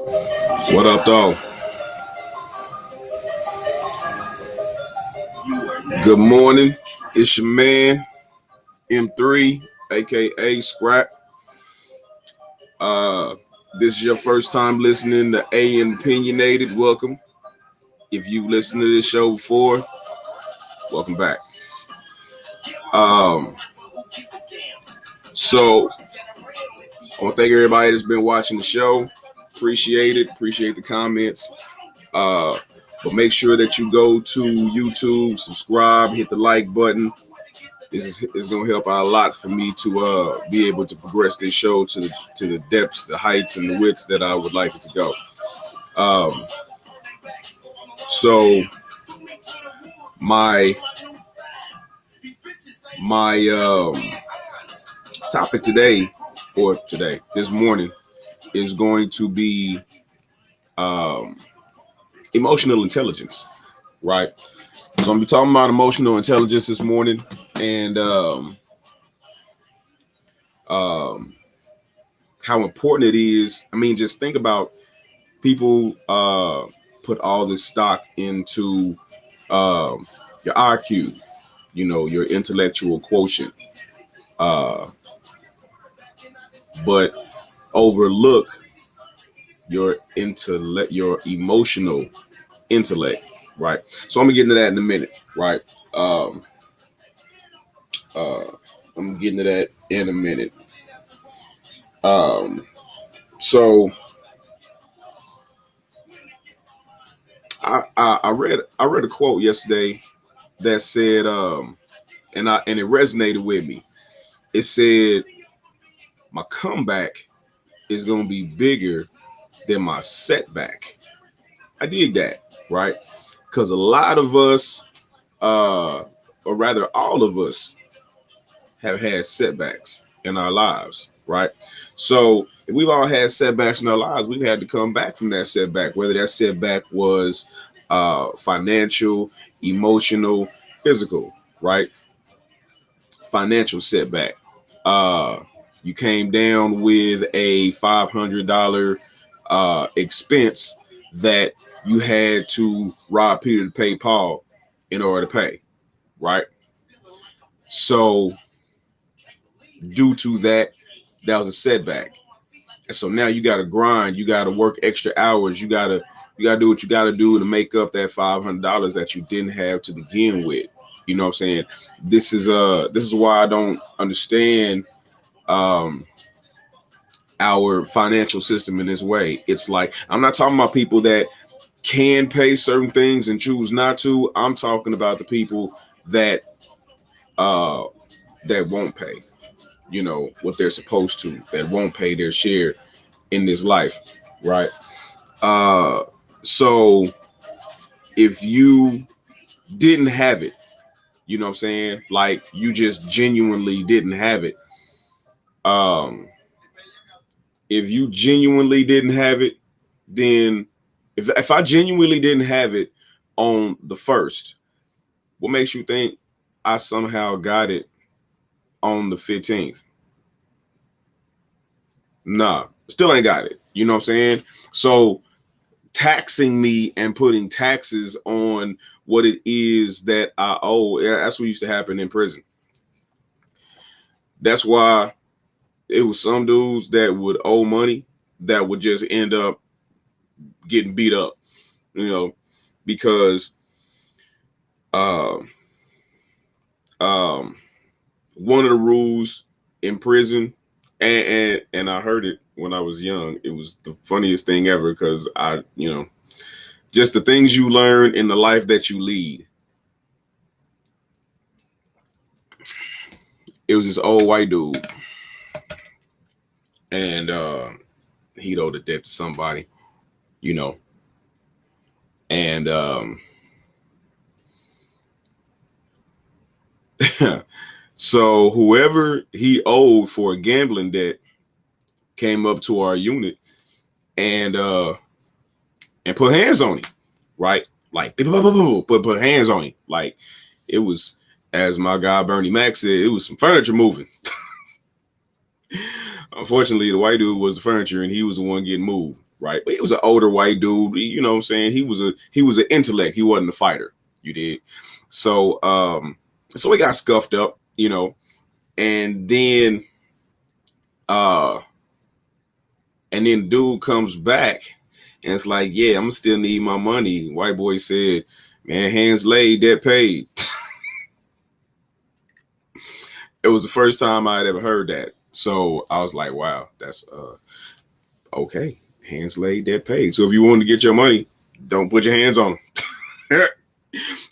What up, though? Good morning. It's your man, M3, aka Scrap. Uh, this is your first time listening to A and Opinionated. Welcome. If you've listened to this show before, welcome back. Um, so I want to thank everybody that's been watching the show. Appreciate it. Appreciate the comments. But make sure that you go to YouTube, subscribe, hit the like button. This is going to help out a lot for me to be able to progress this show to the depths, the heights, and the widths that I would like it to go. So my topic this morning is going to be emotional intelligence, right? So I'm gonna be talking about emotional intelligence this morning, and how important it is. I mean, just think about people put all this stock into your IQ, your intellectual quotient, but overlook your emotional intellect, right? So I'm gonna get into that in a minute, right? I'm getting to that in a minute. So I read a quote yesterday that said, and it resonated with me. It said, "My comeback is gonna be bigger than my setback." I dig that, right? Because a lot of us, or rather all of us, have had setbacks in our lives, right? So if we've all had setbacks in our lives, we've had to come back from that setback, whether that setback was financial, emotional, physical, right? Financial setback. You came down with a $500 expense that you had to rob Peter to pay Paul in order to pay, right? So due to that was a setback. And so now you got to grind, you got to work extra hours, you got to do what you got to do to make up that $500 that you didn't have to begin with. You know what I'm saying? This is why I don't understand our financial system in this way. It's like, I'm not talking about people that can pay certain things and choose not to. I'm talking about the people that won't pay, what they're supposed to, that won't pay their share in this life, right? So if you didn't have it, you know what I'm saying? Like, you just genuinely didn't have it. If you genuinely didn't have it, then if I genuinely didn't have it on the first, what makes you think I somehow got it on the 15th? Nah, still ain't got it. You know what I'm saying? So taxing me and putting taxes on what it is that I owe, that's what used to happen in prison. That's why it was some dudes that would owe money that would just end up getting beat up, because one of the rules in prison, and I heard it when I was young. It was the funniest thing ever, because just the things you learn in the life that you lead. It was this old white dude, and he'd owed a debt to somebody, and so whoever he owed for a gambling debt came up to our unit and put hands on him, right? Like, put hands on him. Like, it was, as my guy Bernie Mac said, it was some furniture moving. Unfortunately, the white dude was the furniture, and he was the one getting moved. right? But he was an older white dude. You know what I'm saying? He was an intellect. He wasn't a fighter. You did. So so he got scuffed up, you know, and then dude comes back and it's like, yeah, I'm still need my money. White boy said, man, hands laid, debt paid. It was the first time I had ever heard that. So I was like, wow, that's okay. Hands laid, debt paid. So if you want to get your money, don't put your hands on them.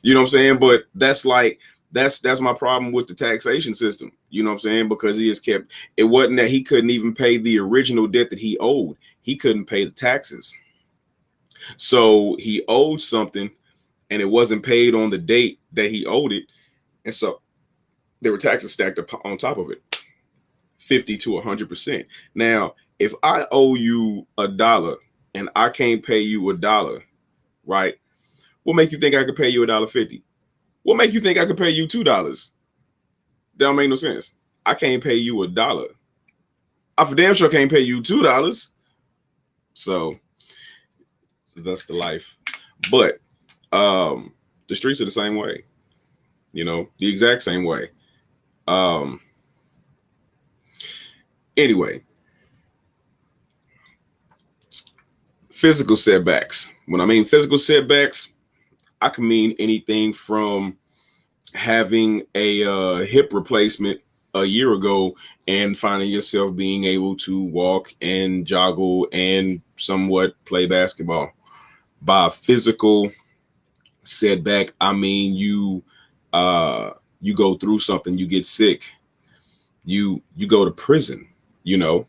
You know what I'm saying? But that's my problem with the taxation system. You know what I'm saying? Because he has kept, it wasn't that he couldn't even pay the original debt that he owed. He couldn't pay the taxes. So he owed something and it wasn't paid on the date that he owed it. And so there were taxes stacked up on top of it, 50 to 100%. Now, if I owe you $1 and I can't pay you $1, right? What make you think I could pay you $1.50? What make you think I could pay you $2? That don't make no sense. I can't pay you $1. I for damn sure can't pay you $2. So that's the life. But the streets are the same way, you know, the exact same way. Anyway, physical setbacks. When I mean physical setbacks, I can mean anything from having a hip replacement a year ago and finding yourself being able to walk and joggle and somewhat play basketball. By physical setback, I mean you go through something, you get sick, you go to prison, you know,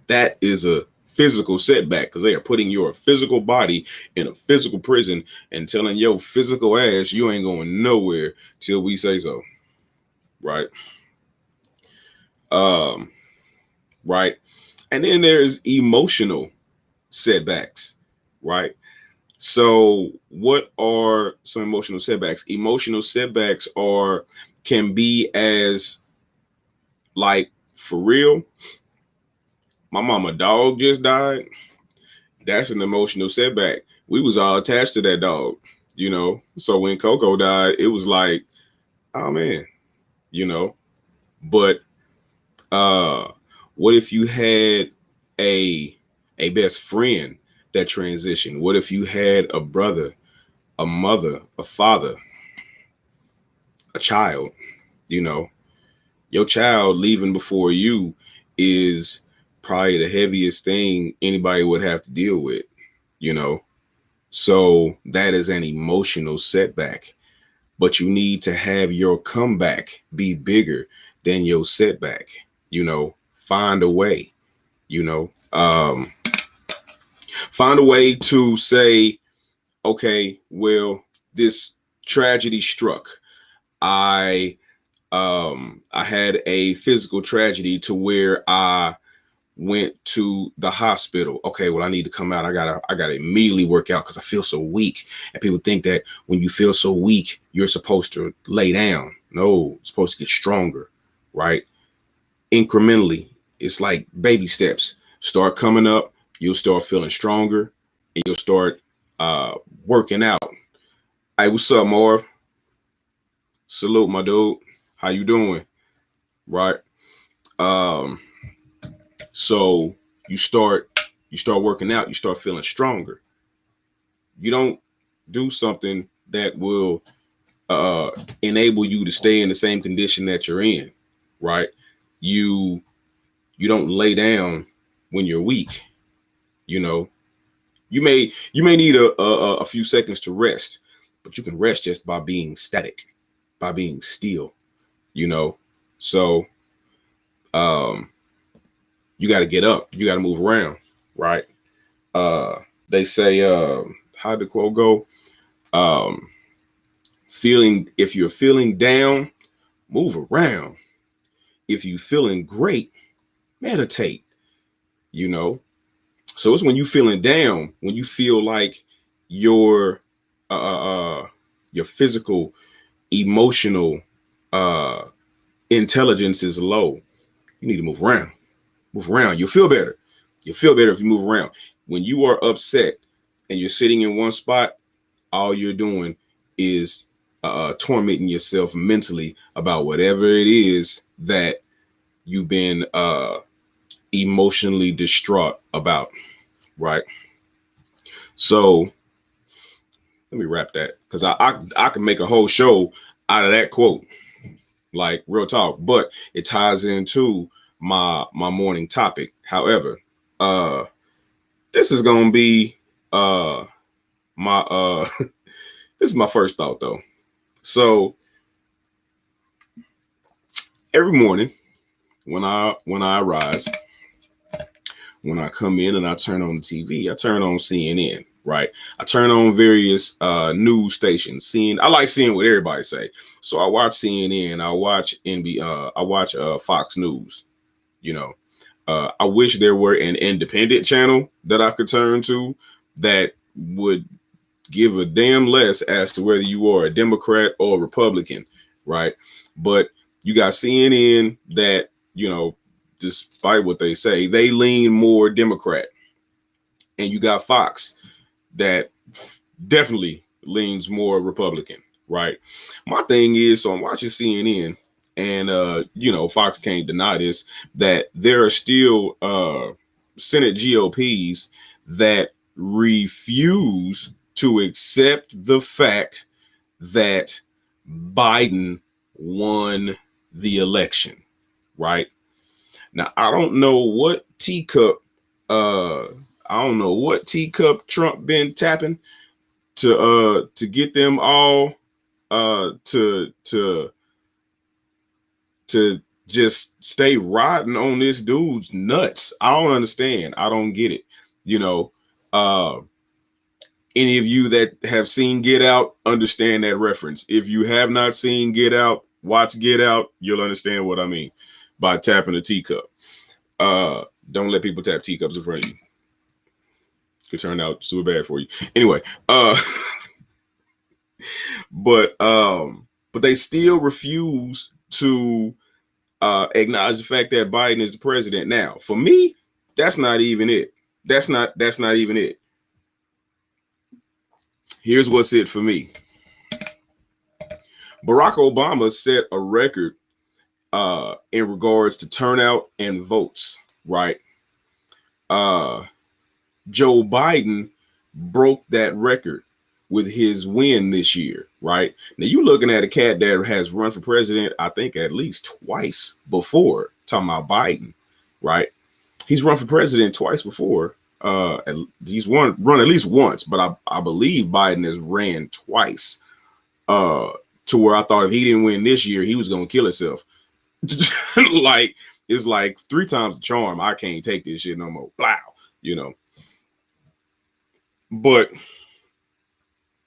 that is a physical setback because they are putting your physical body in a physical prison and telling your physical ass you ain't going nowhere till we say so. Right. Right. And then there's emotional setbacks. Right. So what are some emotional setbacks? Emotional setbacks can be as like, for real, my mama dog just died. That's an emotional setback. We was all attached to that dog, you know? So when Coco died, it was like, oh man, you know? But what if you had a best friend that transitioned? What if you had a brother, a mother, a father, a child, you know? Your child leaving before you is probably the heaviest thing anybody would have to deal with, you know? So that is an emotional setback, but you need to have your comeback be bigger than your setback, you know? Find a way, you know? Find a way to say, okay, well, this tragedy struck. I had a physical tragedy to where I went to the hospital. Okay, well, I need to come out. I gotta immediately work out because I feel so weak. And people think that when you feel so weak, you're supposed to lay down. No, it's supposed to get stronger, right? Incrementally, it's like baby steps. Start coming up, you'll start feeling stronger, and you'll start working out. Hey, what's up, Marv? Salute, my dude. How you doing? Right. So you start working out, you start feeling stronger. You don't do something that will enable you to stay in the same condition that you're in, right? You don't lay down when you're weak. You know, you may need a few seconds to rest, but you can rest just by being static, by being still, you know. So you got to get up, you got to move around, right? They say, how'd the quote go? If you're feeling down, move around. If you're feeling great, meditate, you know? So it's when you feeling down, when you feel like your physical, emotional intelligence is low, you need to move around. Move around. You'll feel better. You'll feel better if you move around. when you are upset and you're sitting in one spot, all you're doing is tormenting yourself mentally about whatever it is that you've been emotionally distraught about, right? So let me wrap that, because I can make a whole show out of that quote, like real talk, but it ties into my morning topic. However, this is gonna be my this is my first thought though. So every morning when I rise, when I come in and I turn on the TV, I turn on CNN, right? I turn on various news stations. I like seeing what everybody say. So I watch CNN, I watch I watch Fox News, you know. I wish there were an independent channel that I could turn to that would give a damn less as to whether you are a Democrat or a Republican, right? But you got CNN that, you know, despite what they say, they lean more Democrat. And you got Fox that definitely leans more Republican, right? My thing is, so I'm watching CNN, and you know, Fox can't deny this, that there are still Senate GOPs that refuse to accept the fact that Biden won the election, right? Now, I don't know what teacup Trump been tapping to get them all to just stay riding on this dude's nuts. I don't understand. I don't get it. You know, any of you that have seen Get Out understand that reference. If you have not seen Get Out, watch Get Out. You'll understand what I mean by tapping a teacup. Don't let people tap teacups in front of you. Could turn out super bad for you. Anyway, but they still refuse to acknowledge the fact that Biden is the president. Now, for me, that's not even it. That's not even it. Here's what's it for me. Barack Obama set a record in regards to turnout and votes, right? Joe Biden broke that record with his win this year, right? Now you're looking at a cat that has run for president, I think at least twice before, talking about Biden, right? He's run for president twice before. He's run at least once, but I believe Biden has ran twice. To where I thought if he didn't win this year, he was gonna kill himself. Like it's like 3 times the charm. I can't take this shit no more. Blow, you know. But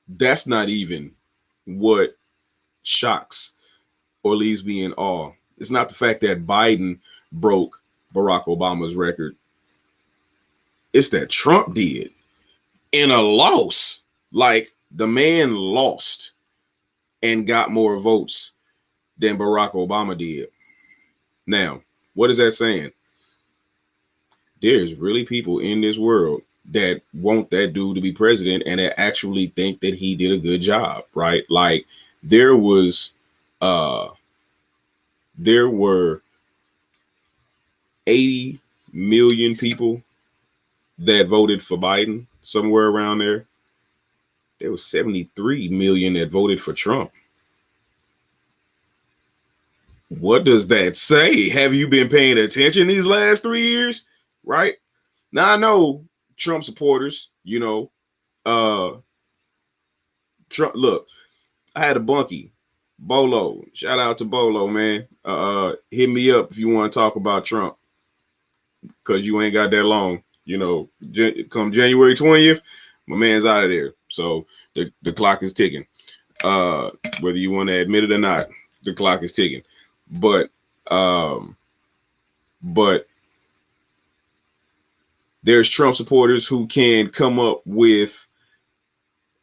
that's not even what shocks or leaves me in awe. It's not the fact that Biden broke Barack Obama's record. It's that Trump did in a loss. Like the man lost and got more votes than Barack Obama did. Now, what is that saying? There's really people in this world that want that dude to be president and that actually think that he did a good job, right? Like there were 80 million people that voted for Biden, somewhere around there. There was 73 million that voted for Trump. What does that say? Have you been paying attention these last 3 years? Right? Now I know Trump supporters, you know, Trump, look, I had a bunkie, Bolo. Shout out to Bolo, man. Hit me up if you want to talk about Trump. Because you ain't got that long. You know, come January 20th, my man's out of there. So the clock is ticking. Whether you want to admit it or not, the clock is ticking. But there's Trump supporters who can come up with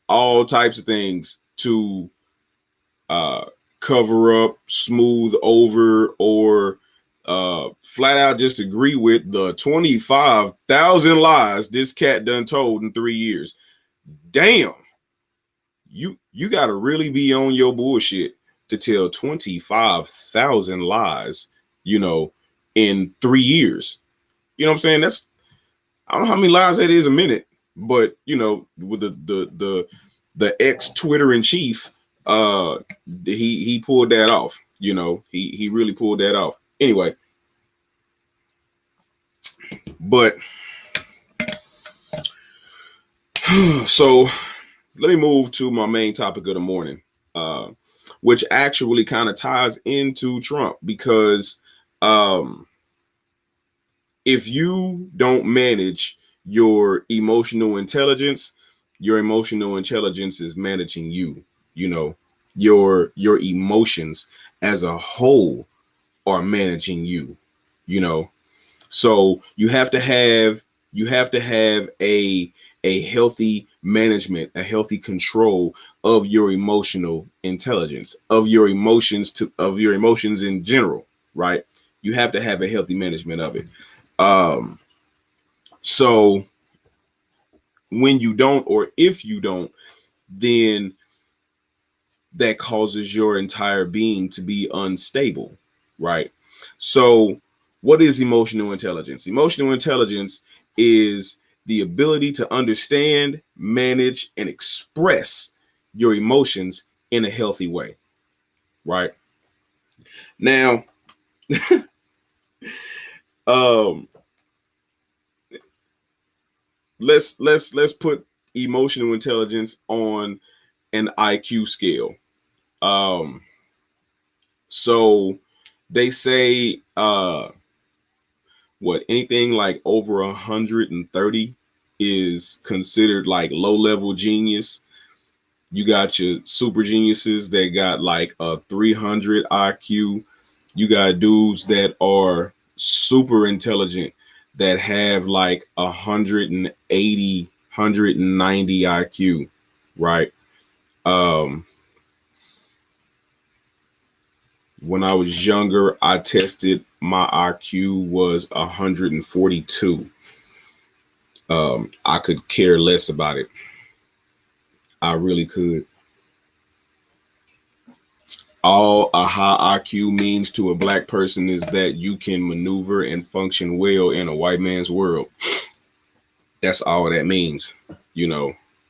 all types of things to cover up, smooth over, or flat out just agree with the 25,000 lies this cat done told in 3 years. Damn. You got to really be on your bullshit to tell 25,000 lies, in 3 years. You know what I'm saying? I don't know how many lies that is a minute, but with the ex Twitter in chief, he pulled that off. He really pulled that off. Anyway, but so let me move to my main topic of the morning, which actually kind of ties into Trump, because if you don't manage your emotional intelligence is managing you. Your emotions as a whole are managing you. So you have to have a healthy management, a healthy control of your emotional intelligence, of your emotions in general, right? You have to have a healthy management of it. So when you don't, or if you don't, then that causes your entire being to be unstable, right? So what is emotional intelligence? Emotional intelligence is the ability to understand, manage, and express your emotions in a healthy way, right? Now, let's put emotional intelligence on an IQ scale. So they say anything like over 130 is considered like low level genius. You got your super geniuses that got like a 300 IQ. You got dudes that are super intelligent that have like 180, 190 IQ, right? When I was younger, I tested, my IQ was 142. I could care less about it. I really could. All a high IQ means to a black person is that you can maneuver and function well in a white man's world. That's all that means,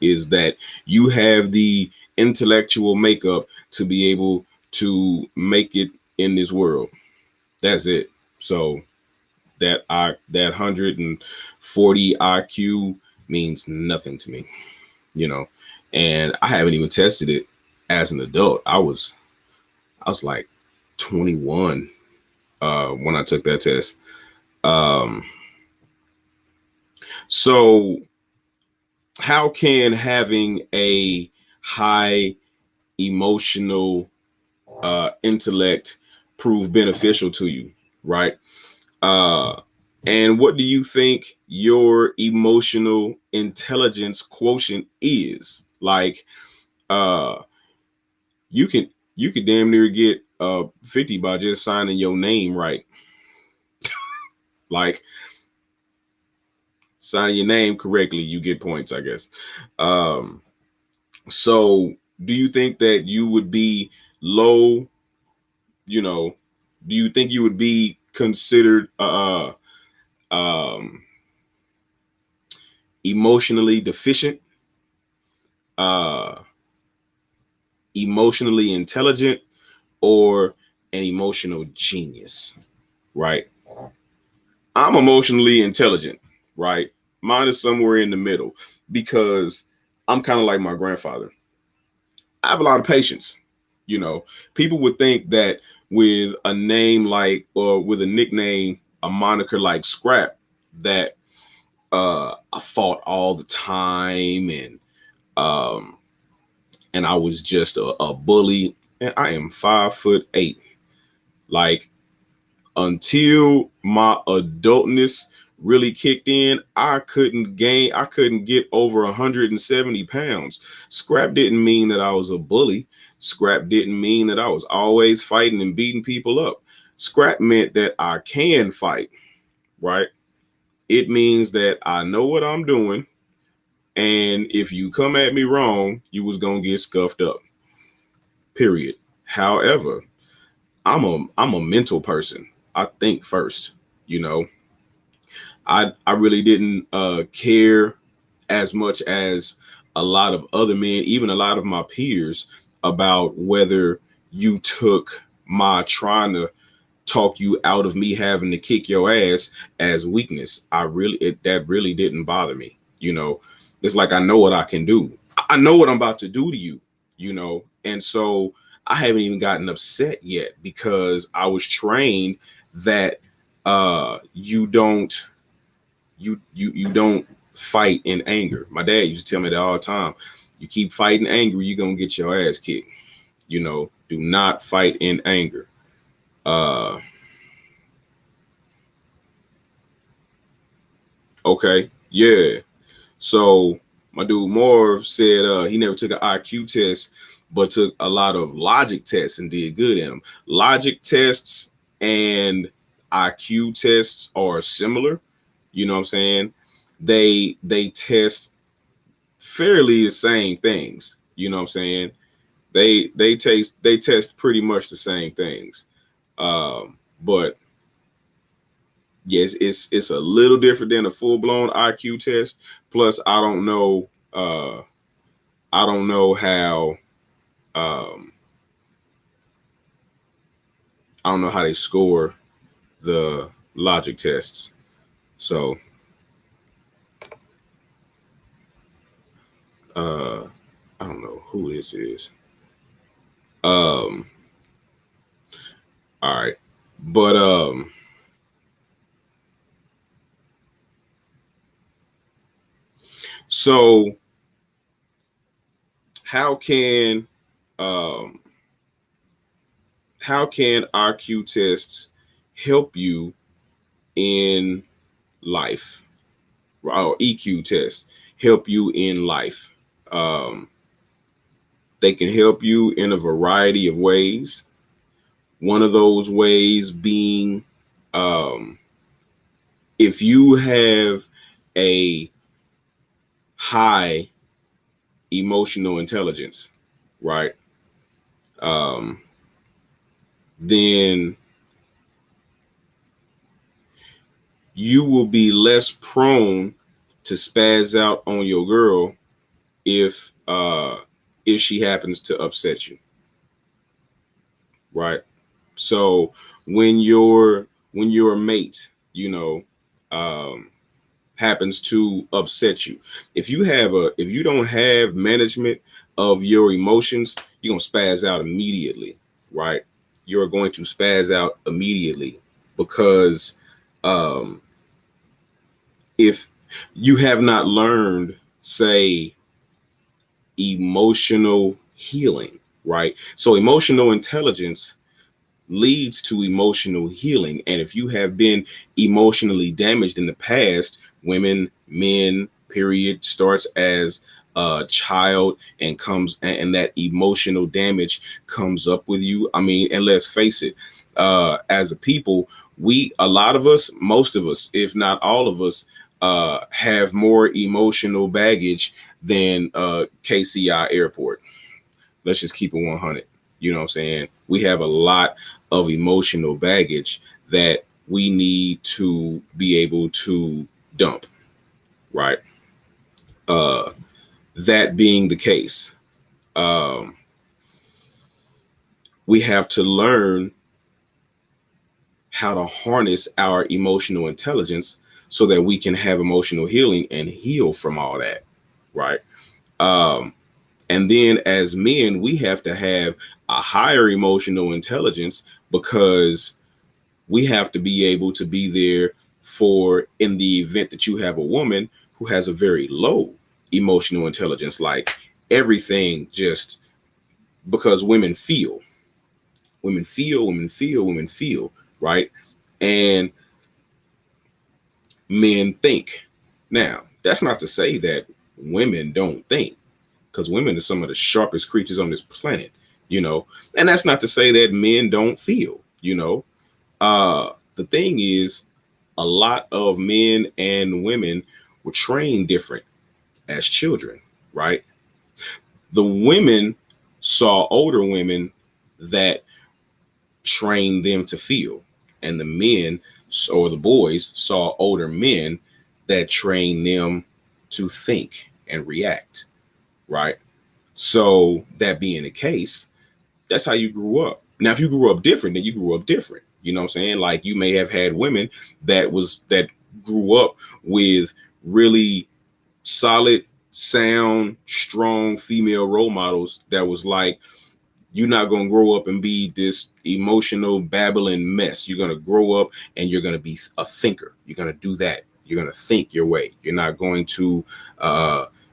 is that you have the intellectual makeup to be able to make it in this world. That's it. So that 140 IQ means nothing to me, and I haven't even tested it as an adult. I was like 21 when I took that test. So how can having a high emotional intellect prove beneficial to you, right? And what do you think your emotional intelligence quotient is? Like, you could damn near get 50 by just signing your name right. Like, sign your name correctly, you get points, I guess. So do you think that you would be low, do you think you would be considered emotionally deficient, emotionally intelligent, or an emotional genius, right? I'm emotionally intelligent, right? Mine is somewhere in the middle, because I'm kind of like my grandfather. I have a lot of patience. People would think that with a name like, or with a nickname, a moniker like Scrap, that I fought all the time, and I was just a bully. And I am 5'8". Like, until my adultness really kicked in, I couldn't get over 170 pounds. Scrap didn't mean that I was a bully. Scrap didn't mean that I was always fighting and beating people up. Scrap meant that I can fight, right? It means that I know what I'm doing, and if you come at me wrong, you was gonna get scuffed up. Period. However, I'm a mental person. I think first, you know. I really didn't care as much as a lot of other men, even a lot of my peers, about whether you took my trying to talk you out of me having to kick your ass as weakness. That really didn't bother me. You know, it's like I know what I can do. I know what I'm about to do to you, you know. And so I haven't even gotten upset yet because I was trained that you don't you don't fight in anger. My dad used to tell me that all the time. You keep fighting angry, you're gonna get your ass kicked. You know, do not fight in anger. Uh okay, yeah. So my dude Marv said he never took an IQ test, but took a lot of logic tests and did good in them. Logic tests and IQ tests are similar. You know what I'm saying? They test fairly the same things. You know what I'm saying? They test pretty much the same things. But yes, it's a little different than a full blown IQ test. Plus, I don't know how um, I don't know how they score the logic tests. So uh, I don't know who this is. Um, all right, but so how can um, how can IQ tests help you in life, or EQ tests help you in life? Um, they can help you in a variety of ways. One of those ways being um, if you have a high emotional intelligence, right? Um, then you will be less prone to spaz out on your girl if she happens to upset you, right? So when your mate, you know, um, happens to upset you, if you don't have management of your emotions, you're gonna spaz out immediately, right? You're going to spaz out immediately because um, if you have not learned, say, emotional healing, right? So emotional intelligence leads to emotional healing. And if you have been emotionally damaged in the past, women, men, period, starts as a child and comes and that emotional damage comes up with you. I mean, and let's face it, as a people, a lot of us, most of us, if not all of us, have more emotional baggage than KCI airport. Let's just keep it 100. You know what I'm saying? We have a lot of emotional baggage that we need to be able to dump, right? Uh, that being the case, um, we have to learn how to harness our emotional intelligence so that we can have emotional healing and heal from all that, right? Um, And then as men, we have to have a higher emotional intelligence because we have to be able to be there for in the event that you have a woman who has a very low emotional intelligence, like everything just because women feel, right? And men think. Now, that's not to say that women don't think, because women are some of the sharpest creatures on this planet, you know. And that's not to say that men don't feel, you know. The thing is, a lot of men and women were trained different as children, right? The women saw older women that trained them to feel, and the men or the boys saw older men that trained them to think and react, right? So that being the case, that's how you grew up. Now, if you grew up different, then you grew up different. You know what I'm saying? Like, you may have had women that grew up with really solid, sound, strong female role models that was like, you're not going to grow up and be this emotional babbling mess. You're going to grow up and you're going to be a thinker. You're going to do that. You're going to think your way. You're not going to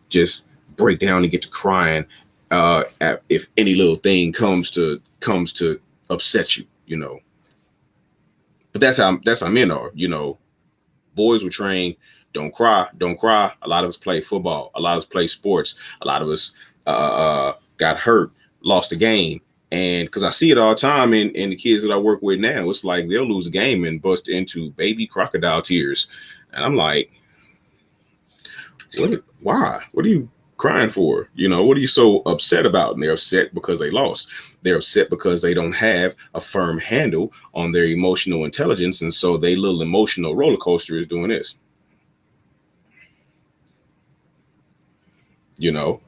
just break down and get to crying if any little thing comes to upset you, you know. But that's how men are, you know. Boys were trained, don't cry, don't cry. A lot of us play football. A lot of us play sports. A lot of us got hurt, lost a game. And because I see it all the time in the kids that I work with now, it's like they'll lose a game and bust into baby crocodile tears. And I'm like, why? What are you crying for? You know, what are you so upset about? And they're upset because they lost. They're upset because they don't have a firm handle on their emotional intelligence. And so their little emotional roller coaster is doing this. You know,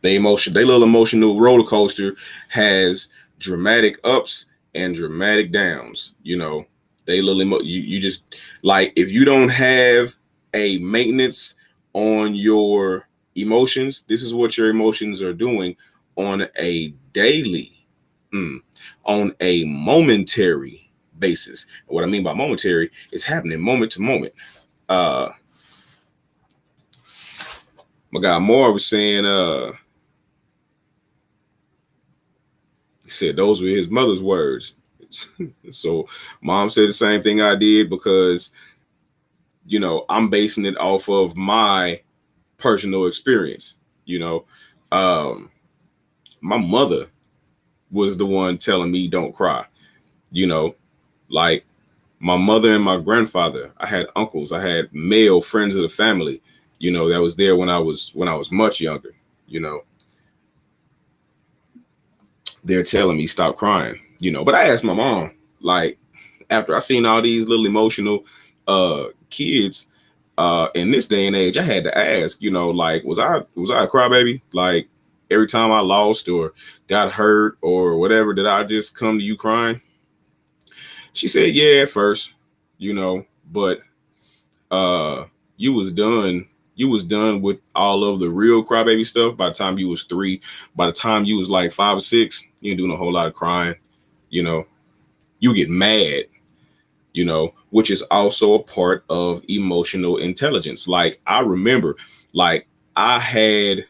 their little emotional roller coaster has dramatic ups and dramatic downs. You know, they little you just like, if you don't have a maintenance on your emotions, this is what your emotions are doing on a daily, on a momentary basis. And what I mean by momentary is happening moment to moment. My guy Moore was saying, he said those were his mother's words. So mom said the same thing I did because, you know, I'm basing it off of my personal experience. You know, my mother was the one telling me don't cry. You know, like my mother and my grandfather. I had uncles. I had male friends of the family, you know, that was there when I was much younger. You know, they're telling me stop crying. You know, but I asked my mom, like, after I seen all these little emotional kids in this day and age, I had to ask, you know, like, was I a crybaby? Like, every time I lost or got hurt or whatever, did I just come to you crying? She said, yeah, at first, you know, but you was done with all of the real crybaby stuff by the time you was 3. By the time you was like 5 or 6, you ain't doing a whole lot of crying. You know, you get mad, you know, which is also a part of emotional intelligence. Like, I remember, like, I had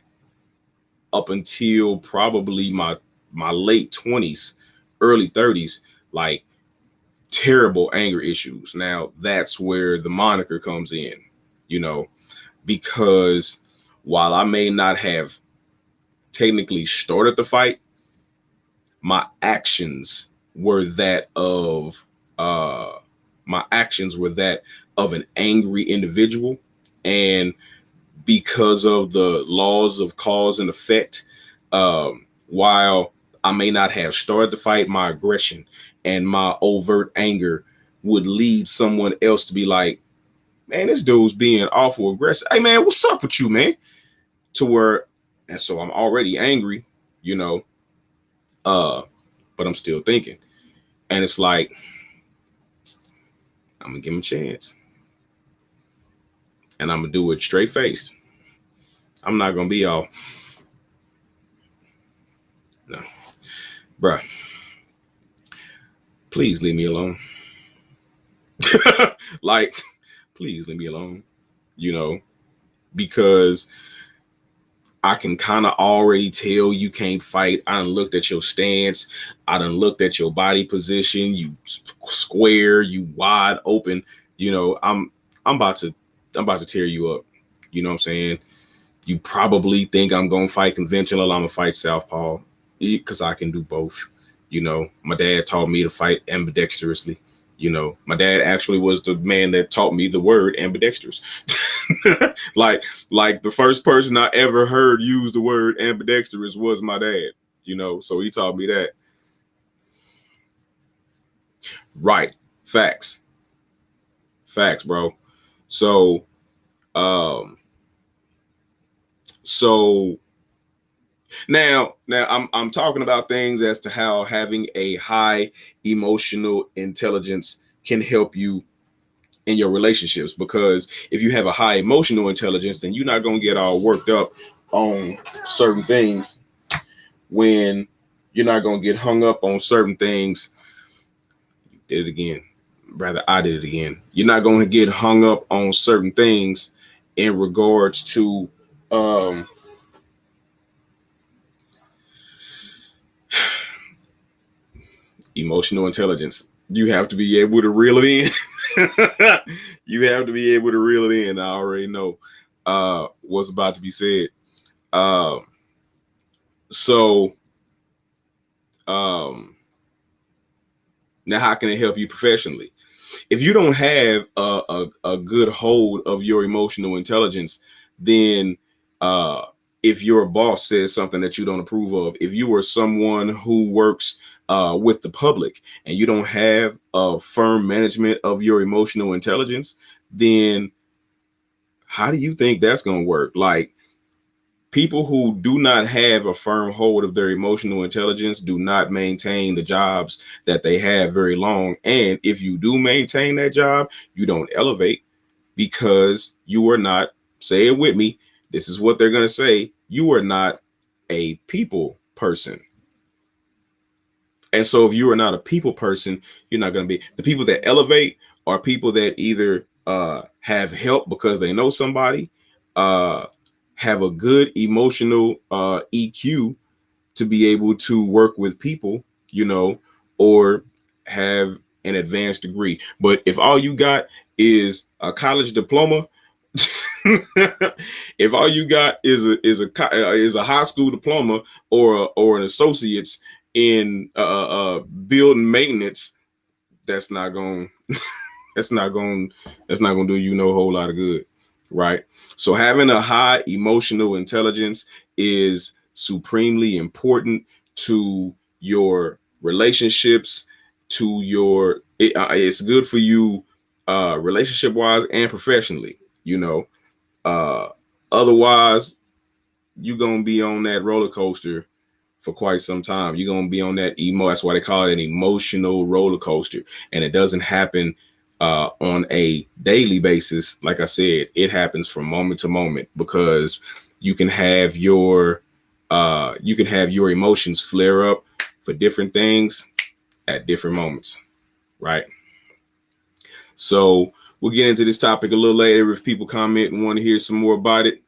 up until probably my late 20s, early 30s, like, terrible anger issues. Now, that's where the moniker comes in, you know, because while I may not have technically started the fight, my actions were that of an angry individual. And because of the laws of cause and effect, while I may not have started the fight, my aggression and my overt anger would lead someone else to be like, man, this dude's being awful aggressive. Hey, man, what's up with you, man? And so I'm already angry, you know, but I'm still thinking. And it's like, I'm gonna give him a chance. And I'm gonna do it straight face. I'm not gonna be all, no, bruh, please leave me alone. Like, please leave me alone, you know, because I can kind of already tell you can't fight. I done looked at your stance. I done looked at your body position. You square, you wide open. You know, I'm about to tear you up. You know what I'm saying? You probably think I'm gonna fight conventional. I'm gonna fight southpaw because I can do both. You know, my dad taught me to fight ambidextrously. You know, my dad actually was the man that taught me the word ambidextrous. like the first person I ever heard use the word ambidextrous was my dad. You know, so he taught me that. Right. Facts, bro. So so now I'm talking about things as to how having a high emotional intelligence can help you in your relationships, because if you have a high emotional intelligence, then you're not going to get all worked up on certain things. When you're not going to get hung up on certain things. You did it again. Rather, I did it again. You're not going to get hung up on certain things in regards to emotional intelligence. You have to be able to reel it in. You have to be able to reel it in. I already know what's about to be said. So now how can it help you professionally? If you don't have a good hold of your emotional intelligence, then if your boss says something that you don't approve of, if you are someone who works with the public and you don't have a firm management of your emotional intelligence, then how do you think that's going to work? Like, people who do not have a firm hold of their emotional intelligence do not maintain the jobs that they have very long. And if you do maintain that job, you don't elevate, because you are not, say it with me, this is what they're going to say, you are not a people person. And so if you are not a people person, you're not going to be. The people that elevate are people that either have help because they know somebody, have a good emotional EQ to be able to work with people, you know, or have an advanced degree. But if all you got is a college diploma, if all you got is a high school diploma or an associate's in building maintenance, that's not going that's not going to do you no whole lot of good, right? So having a high emotional intelligence is supremely important to your relationships, to your it's good for you relationship wise and professionally, you know. Otherwise you're going to be on that roller coaster for quite some time. You're going to be on that that's why they call it an emotional roller coaster. And it doesn't happen on a daily basis. Like I said, it happens from moment to moment, because you can have your emotions flare up for different things at different moments, right? So we'll get into this topic a little later if people comment and want to hear some more about it.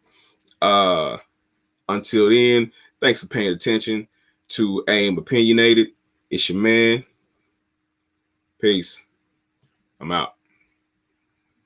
Until then, thanks for paying attention to AIM Opinionated. It's your man. Peace. I'm out.